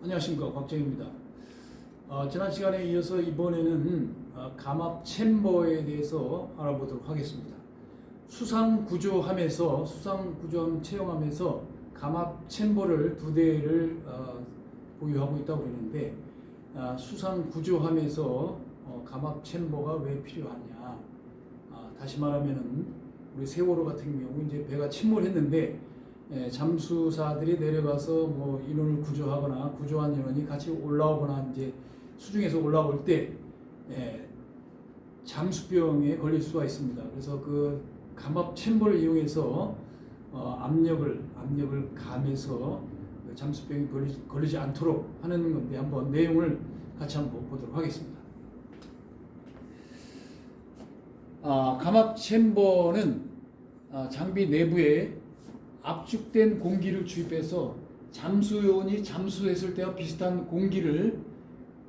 안녕하십니까, 곽정입니다. 지난 시간에 이어서 이번에는 감압 챔버에 대해서 알아보도록 하겠습니다. 수상 구조함 채용하면서 감압 챔버를 두 대를 보유하고 있다고 그러는데, 수상 구조함에서 감압 챔버가 왜 필요하냐? 다시 말하면은 우리 세월호 같은 경우 이제 배가 침몰했는데 잠수사들이 내려가서 뭐 인원을 구조하거나 구조한 인원이 같이 올라오거나 이제 수중에서 올라올 때 잠수병에 걸릴 수가 있습니다. 그래서 그 감압 챔버를 이용해서 압력을 감해서 잠수병이 걸리지 않도록 하는 건데, 한번 내용을 같이 한번 보도록 하겠습니다. 감압 챔버는 장비 내부에 압축된 공기를 주입해서 잠수요원이 잠수했을 때와 비슷한 공기를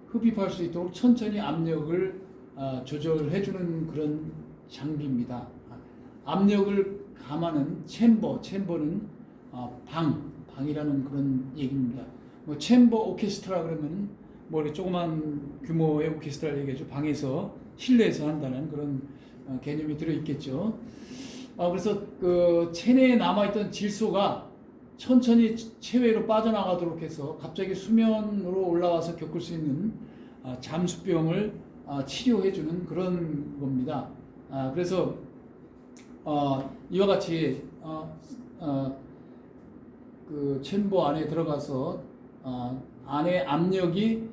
흡입할 수 있도록 천천히 압력을 조절해주는 그런 장비입니다. 압력을 감하는 챔버는 방이라는 그런 얘기입니다. 뭐 챔버 오케스트라 그러면 뭐 이렇게 조그만 규모의 오케스트라를 얘기하죠. 방에서 실내에서 한다는 그런 개념이 들어 있겠죠. 그래서 그 체내에 남아있던 질소가 천천히 체외로 빠져나가도록 해서 갑자기 수면으로 올라와서 겪을 수 있는 잠수병을 치료해주는 그런 겁니다. 그래서 이와 같이 그 챔버 안에 들어가서 안에 압력이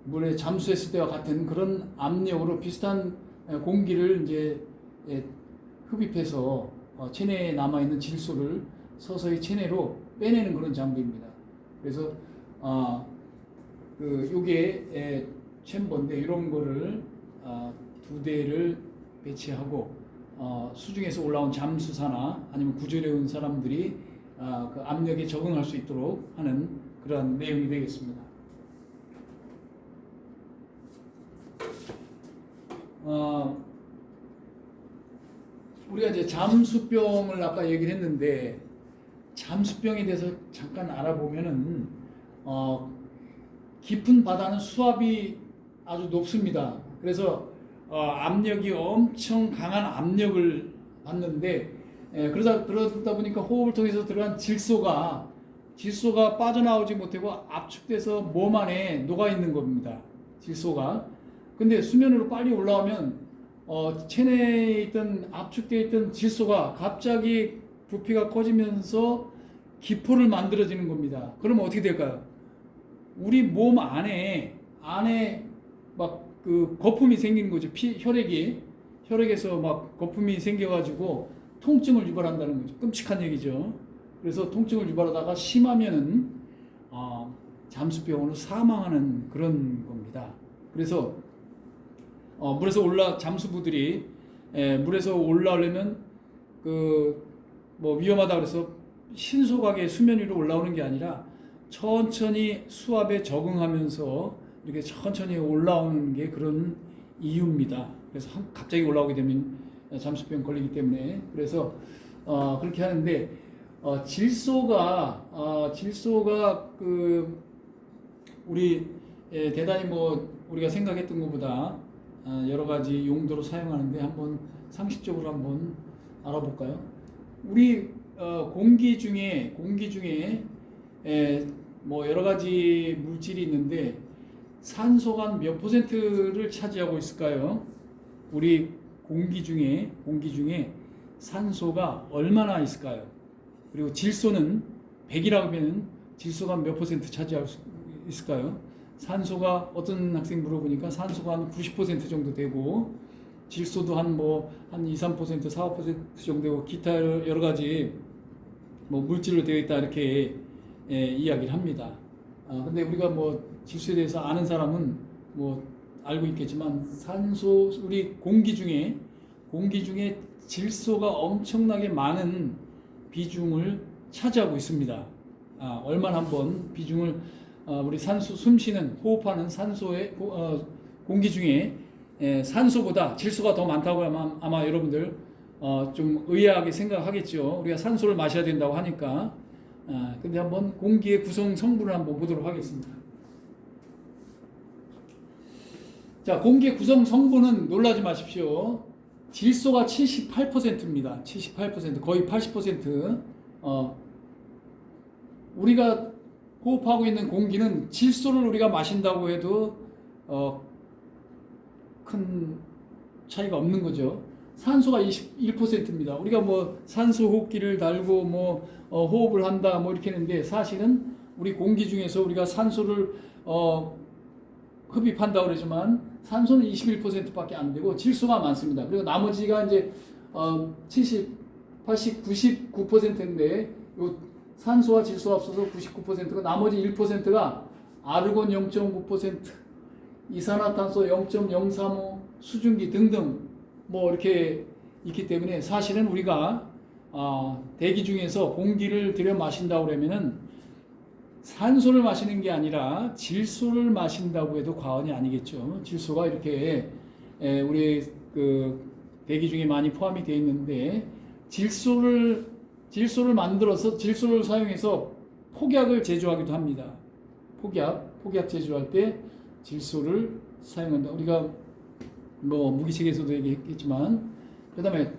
물에 잠수했을 때와 같은 그런 압력으로 비슷한 공기를 이제 흡입해서 체내에 남아있는 질소를 서서히 체내로 빼내는 그런 장비입니다. 그래서 요게 챔버인데, 이런 거를 두 대를 배치하고 수중에서 올라온 잠수사나 아니면 구조를 해온 사람들이 그 압력에 적응할 수 있도록 하는 그런 내용이 되겠습니다. 우리가 이제 잠수병을 아까 얘기를 했는데, 잠수병에 대해서 잠깐 알아보면은 깊은 바다는 수압이 아주 높습니다. 그래서 압력이 엄청 강한 압력을 받는데, 그러다 보니까 호흡을 통해서 들어간 질소가 빠져나오지 못하고 압축돼서 몸 안에 녹아 있는 겁니다. 질소가. 근데 수면으로 빨리 올라오면 체내에 있던 압축되어 있던 질소가 갑자기 부피가 커지면서 기포를 만들어지는 겁니다. 그러면 어떻게 될까요? 우리 몸 안에 막 그 거품이 생기는 거죠. 혈액에서 막 거품이 생겨가지고 통증을 유발한다는 거죠. 끔찍한 얘기죠. 그래서 통증을 유발하다가 심하면은 잠수병으로 사망하는 그런 겁니다. 그래서 잠수부들이 물에서 올라오려면 뭐 위험하다 그래서 신속하게 수면 위로 올라오는 게 아니라 천천히 수압에 적응하면서 이렇게 천천히 올라오는 게 그런 이유입니다. 그래서 갑자기 올라오게 되면 잠수병 걸리기 때문에, 그래서 그렇게 하는데, 질소가 그 우리 대단히 뭐 우리가 생각했던 것보다 여러 가지 용도로 사용하는데, 한번 상식적으로 한번 알아볼까요? 우리 공기 중에 뭐 여러 가지 물질이 있는데, 산소가 몇 %를 차지하고 있을까요? 우리 공기 중에 산소가 얼마나 있을까요? 그리고 질소는 100이라고 하면 질소가 몇 % 차지하고 있을까요? 산소가, 어떤 학생 물어보니까 산소가 한 90% 정도 되고, 질소도 한 2, 3%, 4, 5% 정도 되고, 기타 여러 가지 뭐 물질로 되어 있다, 이렇게 이야기를 합니다. 근데 우리가 뭐 질소에 대해서 아는 사람은 뭐 알고 있겠지만, 우리 공기 중에 질소가 엄청나게 많은 비중을 차지하고 있습니다. 얼마나 한번 비중을 우리 숨쉬는, 호흡하는 산소의 공기 중에 산소보다 질소가 더 많다고 하면 아마 여러분들 좀 의아하게 생각하겠죠. 우리가 산소를 마셔야 된다고 하니까 근데 한번 공기의 구성 성분을 한번 보도록 하겠습니다. 자, 공기의 구성 성분은 놀라지 마십시오. 질소가 78%입니다. 78%, 거의 80%. 우리가 호흡하고 있는 공기는 질소를 우리가 마신다고 해도 큰 차이가 없는 거죠. 산소가 21%입니다. 우리가 뭐 산소 호흡기를 달고 뭐 호흡을 한다 뭐 이렇게 했는데, 사실은 우리 공기 중에서 우리가 산소를 흡입한다고 그러지만 산소는 21%밖에 안 되고 질소가 많습니다. 그리고 나머지가 이제 70, 80, 99%인데 요 산소와 질소가 없어서 99%가, 나머지 1%가 아르곤 0.9%, 이산화탄소 0.035, 수증기 등등 뭐 이렇게 있기 때문에, 사실은 우리가 대기 중에서 공기를 들여 마신다고 그러면은 산소를 마시는 게 아니라 질소를 마신다고 해도 과언이 아니겠죠. 질소가 이렇게 우리 그 대기 중에 많이 포함이 되어 있는데, 질소를 만들어서 질소를 사용해서 폭약을 제조하기도 합니다. 폭약 제조할 때 질소를 사용한다. 우리가 뭐 무기책에서도 얘기했겠지만, 그다음에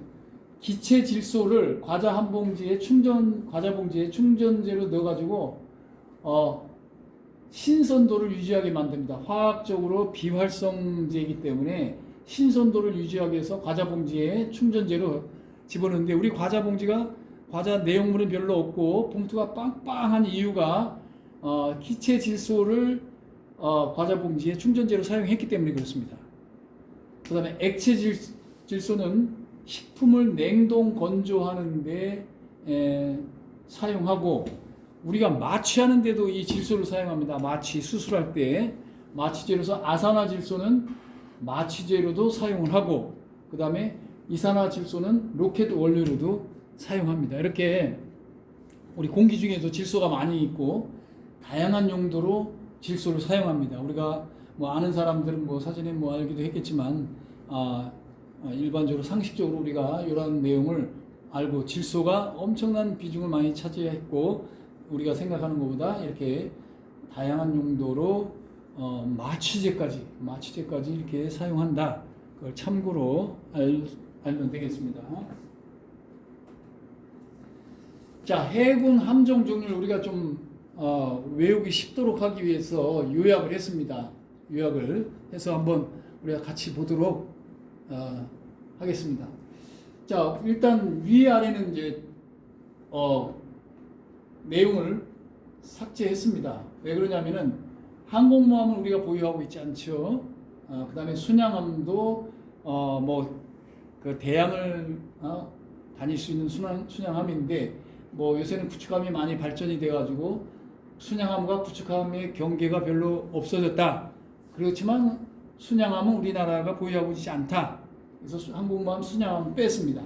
기체 질소를 과자 봉지에 충전재로 넣어가지고 신선도를 유지하게 만듭니다. 화학적으로 비활성제이기 때문에 신선도를 유지하기 위해서 과자 봉지에 충전재로 집어넣는데, 우리 과자 봉지가 과자 내용물은 별로 없고 봉투가 빵빵한 이유가 기체 질소를 과자 봉지에 충전재로 사용했기 때문에 그렇습니다. 그 다음에 액체 질소는 식품을 냉동 건조하는데 사용하고, 우리가 마취하는데도 이 질소를 사용합니다. 마취 수술할 때 마취제로서 아산화질소는 마취제로도 사용을 하고, 그 다음에 이산화질소는 로켓 원료로도 사용합니다. 이렇게 우리 공기 중에도 질소가 많이 있고 다양한 용도로 질소를 사용합니다. 우리가 뭐 아는 사람들은 뭐 사전에 뭐 알기도 했겠지만 일반적으로 상식적으로 우리가 이런 내용을 알고, 질소가 엄청난 비중을 많이 차지했고 우리가 생각하는 것보다 이렇게 다양한 용도로 마취제까지 이렇게 사용한다. 그걸 참고로 알면 되겠습니다. 자, 해군 함정 종류를 우리가 좀 외우기 쉽도록 하기 위해서 요약을 했습니다. 요약을 해서 한번 우리가 같이 보도록 하겠습니다. 자, 일단 위아래는 이제 내용을 삭제했습니다. 왜 그러냐면은 항공모함을 우리가 보유하고 있지 않죠. 그 다음에 순양함도 뭐 그 대양을 다닐 수 있는 순양함인데, 뭐 요새는 구축함이 많이 발전이 돼가지고 순양함과 구축함의 경계가 별로 없어졌다. 그렇지만 순양함은 우리나라가 보유하고 있지 않다. 그래서 항공모함 순양함 뺐습니다.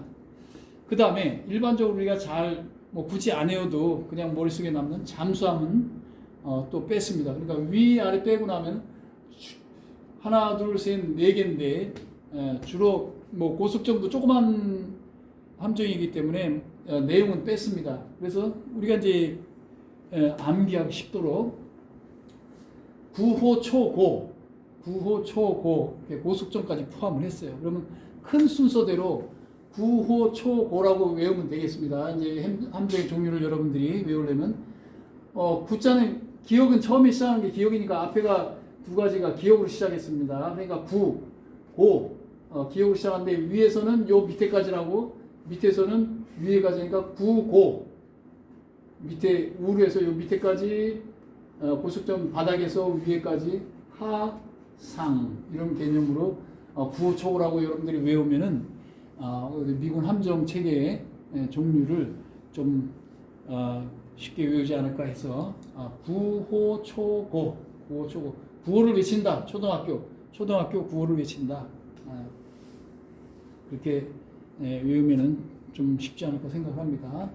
그 다음에 일반적으로 우리가 뭐 굳이 안 외워도 그냥 머릿속에 남는 잠수함은 또 뺐습니다. 그러니까 위아래 빼고 나면 하나, 둘, 셋, 네 개인데 주로 뭐 고속정도 조그만 함정이기 때문에 내용은 뺐습니다. 그래서 우리가 이제 암기하기 쉽도록 구호, 초, 고 고속정까지 포함을 했어요. 그러면 큰 순서대로 구호, 초, 고라고 외우면 되겠습니다. 이제 함정의 종류를 여러분들이 외우려면 구자는 기억은 처음에 시작하는 게 기억이니까 앞에가 두 가지가 기억으로 시작했습니다. 그러니까 구, 고 기억으로 시작하는데, 위에서는 요 밑에까지라고, 밑에서는 위에까지니까 구, 고, 밑에 우르에서 요 밑에까지, 고속정 바닥에서 위에까지 하, 상, 이런 개념으로 구호, 초고라고 여러분들이 외우면은 미군 함정 체계의 종류를 좀 쉽게 외우지 않을까 해서 구호, 초고, 구호를 외친다. 초등학교 구호를 외친다. 그렇게 외우면은 좀 쉽지 않을까 생각합니다.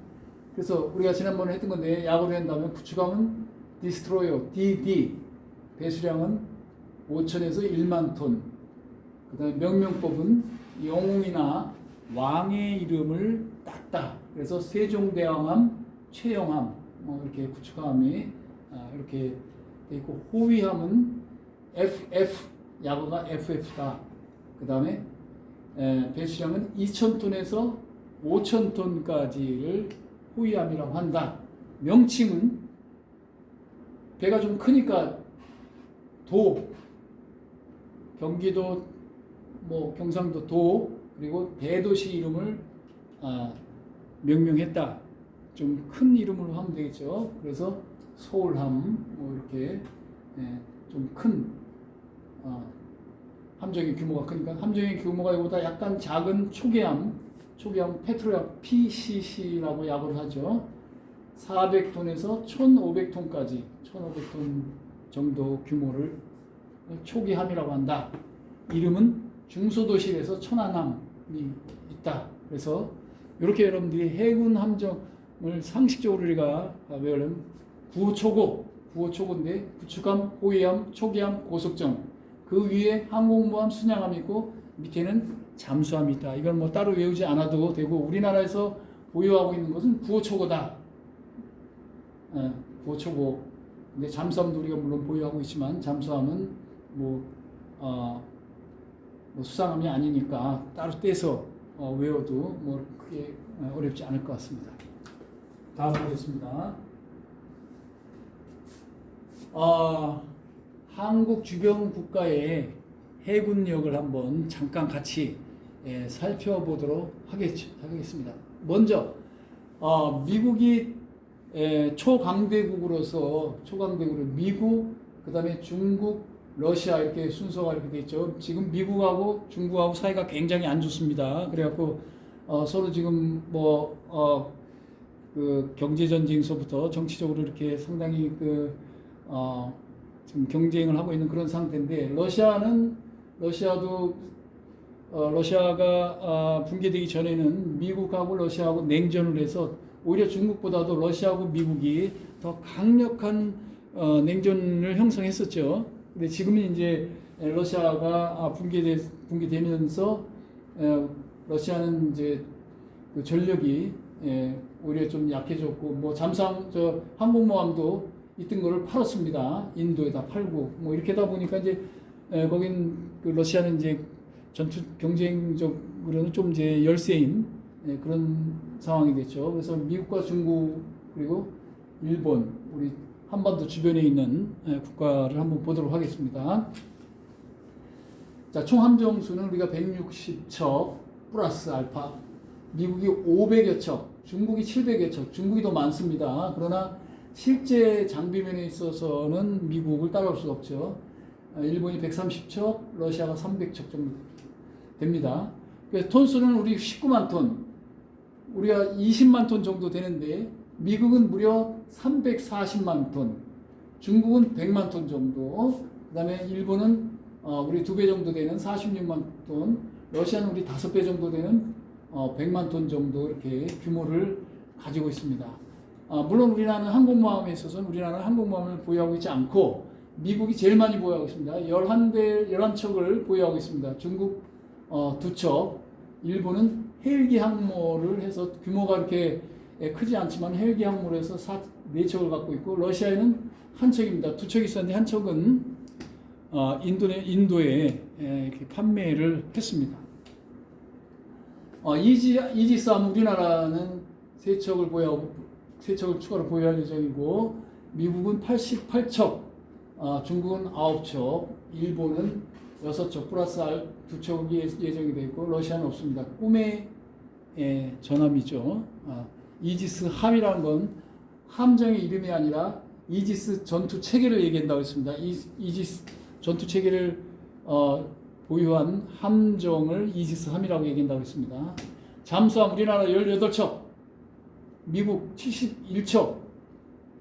그래서 우리가 지난번에 했던 건데, 약으로 한다면 구축함은 디스트로이어 DD, 배수량은 5,000에서 1만 톤. 그다음에 명명법은 영웅이나 왕의 이름을 땄다. 그래서 세종대왕함, 최영함, 이렇게 구축함이 이렇게 돼 있고, 호위함은 FF, 약어가 FF다. 그 다음에 배수량은 2,000톤에서 5,000톤까지를 호위함이라고 한다. 명칭은 배가 좀 크니까 도, 경기도, 경상도 도, 그리고 대도시 이름을 명명했다. 좀 큰 이름으로 하면 되겠죠. 그래서 서울함, 이렇게 좀 큰 함정의 규모가 크니까, 함정의 규모가 이보다 약간 작은 초계함 페트로야 PCC라고 약을 하죠. 400톤에서 1,500톤까지 1,500톤 정도 규모를 초기함이라고 한다. 이름은 중소도시에서 천안함이 있다. 그래서 이렇게 여러분들이 해군 함정을 상식적으로 우리가 외우려면 구호초고인데 구축함, 호위함, 초기함, 고속정, 그 위에 항공모함, 순양함이 있고 밑에는 잠수함이 있다. 이걸 따로 외우지 않아도 되고, 우리나라에서 보유하고 있는 것은 구호초고다. 구호초고. 근데 잠수함도 우리가 물론 보유하고 있지만 잠수함은 수상함이 아니니까 따로 떼서 외워도 크게 어렵지 않을 것 같습니다. 다음 보겠습니다. 한국 주변 국가의 해군력을 한번 잠깐 같이 살펴보도록 하겠습니다. 먼저 미국이 초강대국으로 미국, 그 다음에 중국, 러시아 이렇게 순서가 이렇게 돼 있죠. 지금 미국하고 중국하고 사이가 굉장히 안 좋습니다. 그래갖고 서로 지금 그 경제 전쟁서부터 정치적으로 이렇게 상당히 지금 경쟁을 하고 있는 그런 상태인데, 러시아가 붕괴되기 전에는 미국하고 러시아하고 냉전을 해서 오히려 중국보다도 러시아하고 미국이 더 강력한 냉전을 형성했었죠. 근데 지금은 이제 러시아가 붕괴되면서 러시아는 이제 그 전력이 오히려 좀 약해졌고, 항공모함도 있던 거를 팔았습니다. 인도에다 팔고 이렇게 하다 보니까 이제 거긴 러시아는 이제 전투 경쟁적으로는 좀 이제 열세인 그런 상황이 됐죠. 그래서 미국과 중국 그리고 일본, 우리 한반도 주변에 있는 국가를 한번 보도록 하겠습니다. 자, 총 함정 수는 우리가 160척 플러스 알파, 미국이 500여 척, 중국이 700여 척, 중국이 더 많습니다. 그러나 실제 장비면에 있어서는 미국을 따라올 수가 없죠. 일본이 130척, 러시아가 300척 정도 됩니다. 그래서 톤수는 우리 19만 톤, 우리가 20만 톤 정도 되는데, 미국은 무려 340만 톤, 중국은 100만 톤 정도, 그 다음에 일본은 우리 2배 정도 되는 46만 톤, 러시아는 우리 5배 정도 되는 100만 톤 정도 이렇게 규모를 가지고 있습니다. 물론 우리나라는 항공모함에 있어서는 우리나라는 항공모함을 보유하고 있지 않고, 미국이 제일 많이 보유하고 있습니다. 11척을 보유하고 있습니다. 중국 2척, 일본은 헬기 항모를 해서 규모가 이렇게 크지 않지만 헬기 항모를 해서 4척을 갖고 있고, 러시아에는 한 척입니다. 2척이 있었는데 한 척은 인도에 이렇게 판매를 했습니다. 이지스함 우리나라는 3척을 추가로 보유할 예정이고, 미국은 88척, 중국은 9척, 일본은 6척 플러스 2척이 예정이 되어 있고, 러시아는 없습니다. 꿈의 전함이죠. 이지스 함이라는 건 함정의 이름이 아니라 이지스 전투 체계를 얘기한다고 했습니다. 이지스 전투 체계를 보유한 함정을 이지스 함이라고 얘기한다고 했습니다. 잠수함 우리나라 18척, 미국 71척,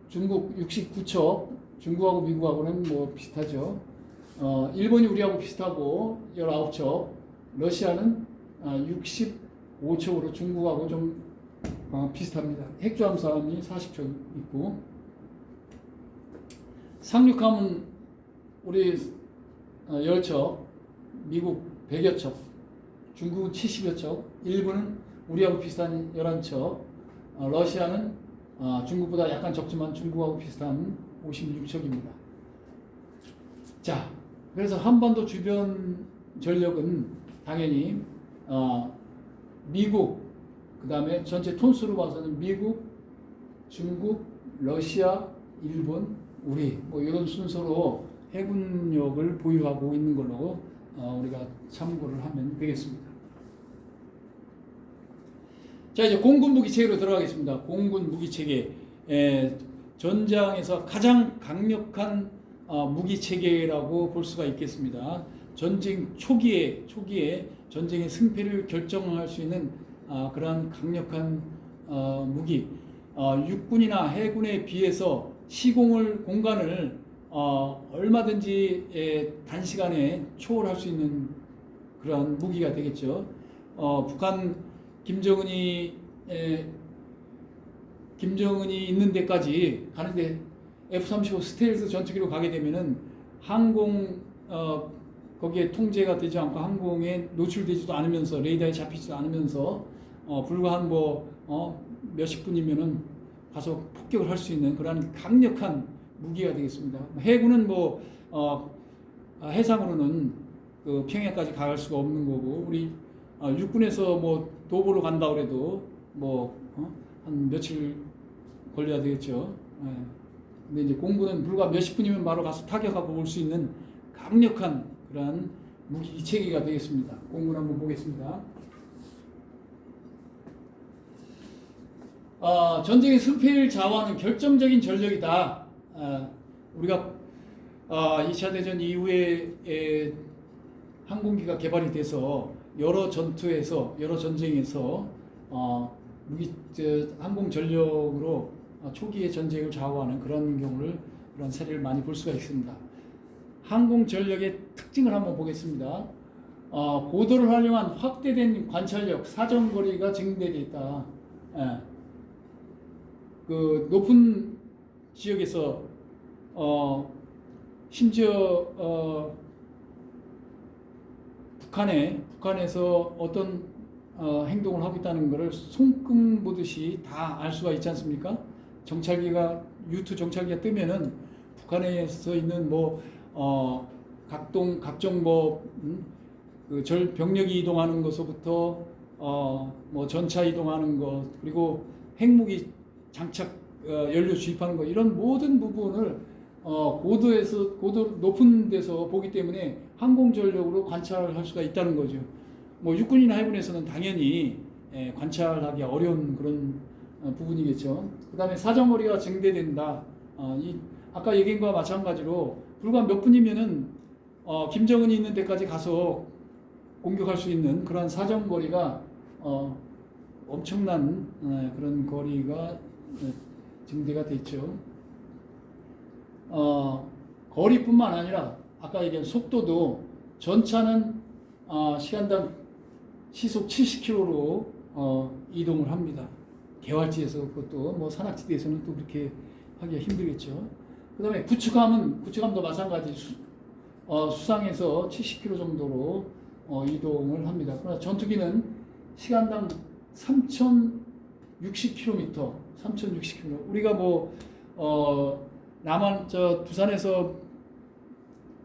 중국 69척, 중국하고 미국하고는 비슷하죠. 일본이 우리하고 비슷하고 19척, 러시아는 65척으로 중국하고 좀 비슷합니다. 핵잠수함이 40척 있고, 상륙함은 우리 10척, 미국 100여 척, 중국은 70여 척, 일본은 우리하고 비슷한 11척, 러시아는 중국보다 약간 적지만 중국하고 비슷한 56척입니다. 자, 그래서 한반도 주변 전력은 당연히 미국, 그 다음에 전체 톤수로 봐서는 미국, 중국, 러시아, 일본, 우리 뭐 이런 순서로 해군력을 보유하고 있는 걸로 우리가 참고를 하면 되겠습니다. 자, 이제 공군 무기 체계로 들어가겠습니다. 공군 무기 체계, 전장에서 가장 강력한 무기 체계라고 볼 수가 있겠습니다. 전쟁 초기에 전쟁의 승패를 결정할 수 있는 그러한 강력한 무기, 육군이나 해군에 비해서 시공을 공간을 얼마든지 단시간에 초월할 수 있는 그러한 무기가 되겠죠. 북한 김정은이 있는 데까지 가는데 F-35 스텔스 전투기로 가게 되면은 항공 거기에 통제가 되지 않고 항공에 노출되지도 않으면서 레이더에 잡히지도 않으면서 불과 한 몇십 분이면은 가서 폭격을 할 수 있는 그런 강력한 무기가 되겠습니다. 해군은 해상으로는 그 평양까지 갈 수가 없는 거고, 우리 육군에서 도보로 간다 그래도 한 며칠 걸려야 되겠죠. 근데 이제 공군은 불과 몇십 분이면 바로 가서 타격하고 올 수 있는 강력한 그러한 무기 체계가 되겠습니다. 공군 한번 보겠습니다. 전쟁의 승패를 좌우하는 결정적인 전력이다. 우리가 2차 대전 이후에 항공기가 개발이 돼서 여러 전투에서 여러 전쟁에서 항공 전력으로 초기의 전쟁을 좌우하는 그런 사례를 많이 볼 수가 있습니다. 항공 전력의 특징을 한번 보겠습니다. 고도를 활용한 확대된 관찰력, 사정거리가 증대되어 있다. 그 높은 지역에서 심지어 북한에서 어떤 행동을 하고 있다는 것을 손금 보듯이 다 알 수가 있지 않습니까? 정찰기가 U2 정찰기가 뜨면은 북한에서 있는 각종 그 병력이 이동하는 것부터 전차 이동하는 것, 그리고 핵무기 장착 연료 주입하는 것, 이런 모든 부분을 고도 높은 데서 보기 때문에 항공 전력으로 관찰할 수가 있다는 거죠. 육군이나 해군에서는 당연히 관찰하기 어려운 그런 부분이겠죠. 그 다음에 사정거리가 증대된다. 아까 얘기한 거와 마찬가지로 불과 몇 분이면은 김정은이 있는 데까지 가서 공격할 수 있는 그런 사정거리가 엄청난 그런 거리가 증대가 됐죠. 거리뿐만 아니라 아까 얘기한 속도도 전차는 시간당 시속 70km로 이동을 합니다. 개활지에서, 그것도 산악지대에서는 또 그렇게 하기가 힘들겠죠. 그 다음에 구축함도 마찬가지 수상에서 70km 정도로 이동을 합니다. 그러나 전투기는 시간당 3,060km. 우리가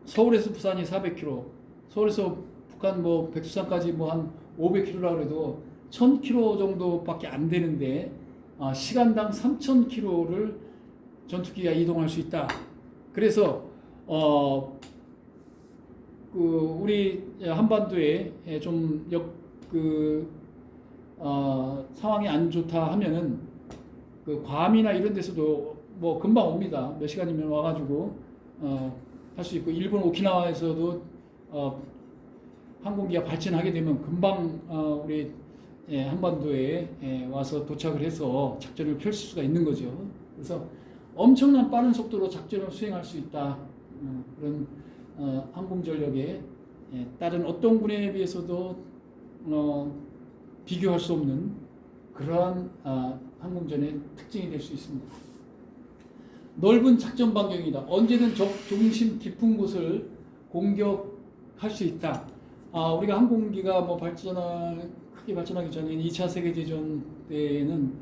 서울에서 부산이 400km, 서울에서 북한 백두산까지 한 500km라고 해도 1000km 정도밖에 안 되는데 시간당 3000km를 전투기가 이동할 수 있다. 그래서 우리 한반도에 좀 상황이 안 좋다 하면은 괌이나 이런 데서도 금방 옵니다. 몇 시간이면 와가지고 할 수 있고, 일본 오키나와에서도 항공기가 발진하게 되면 금방 우리 한반도에 와서 도착을 해서 작전을 펼칠 수가 있는 거죠. 그래서 엄청난 빠른 속도로 작전을 수행할 수 있다. 그런 항공 전력에 다른 어떤 군에 비해서도 비교할 수 없는 그러한 항공전의 특징이 될 수 있습니다. 넓은 작전 반경이다. 언제든 적 중심 깊은 곳을 공격할 수 있다. 우리가 항공기가 크게 발전하기 전에 2차 세계대전 때에는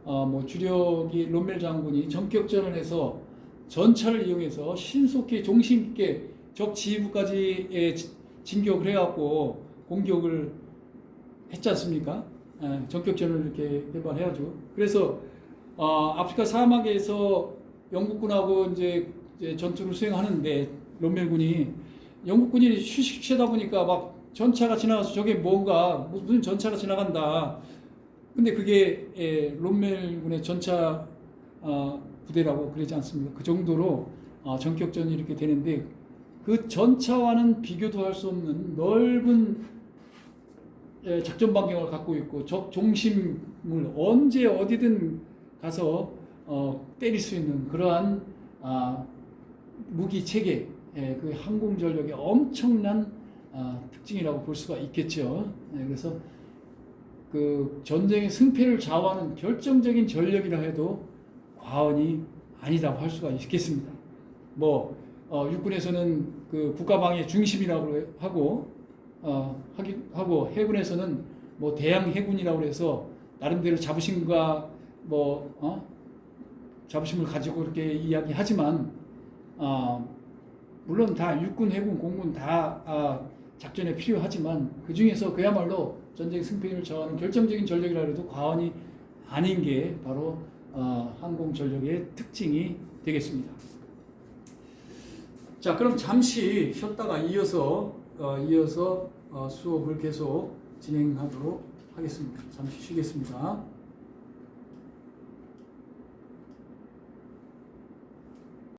뭐 주력이 롬멜 장군이 전격전을 해서 전차를 이용해서 신속히 종심 있게 적 지휘부까지 진격을 해갖고 공격을 했지 않습니까? 전격전을 이렇게 개발해야죠. 그래서 아프리카 사막에서 영국군하고 이제 전투를 수행하는데 롬멜군이 영국군이 휴식 취하다 보니까 막 전차가 지나가서 저게 뭔가 무슨 전차가 지나간다. 근데 그게 롬멜군의 전차 부대라고 그러지 않습니까? 그 정도로 전격전이 이렇게 되는데 그 전차와는 비교도 할 수 없는 넓은 작전 반경을 갖고 있고 적 중심을 언제 어디든 가서 때릴 수 있는 그러한 무기 체계, 그 항공 전력의 엄청난 특징이라고 볼 수가 있겠죠. 그래서 그 전쟁의 승패를 좌우하는 결정적인 전력이라 해도 과언이 아니다고 할 수가 있겠습니다. 뭐 육군에서는 그 국가방위의 중심이라고 하고 해군에서는 뭐 대양 해군이라고 해서 나름대로 자부심과 자부심을 가지고 이렇게 이야기하지만 물론 다 육군, 해군, 공군 다 작전에 필요하지만 그 중에서 그야말로 전쟁 승패를 좌우하는 결정적인 전력이라 해도 과언이 아닌 게 바로 항공 전력의 특징이 되겠습니다. 자, 그럼 잠시 쉬었다가 이어서 수업을 계속 진행하도록 하겠습니다. 잠시 쉬겠습니다.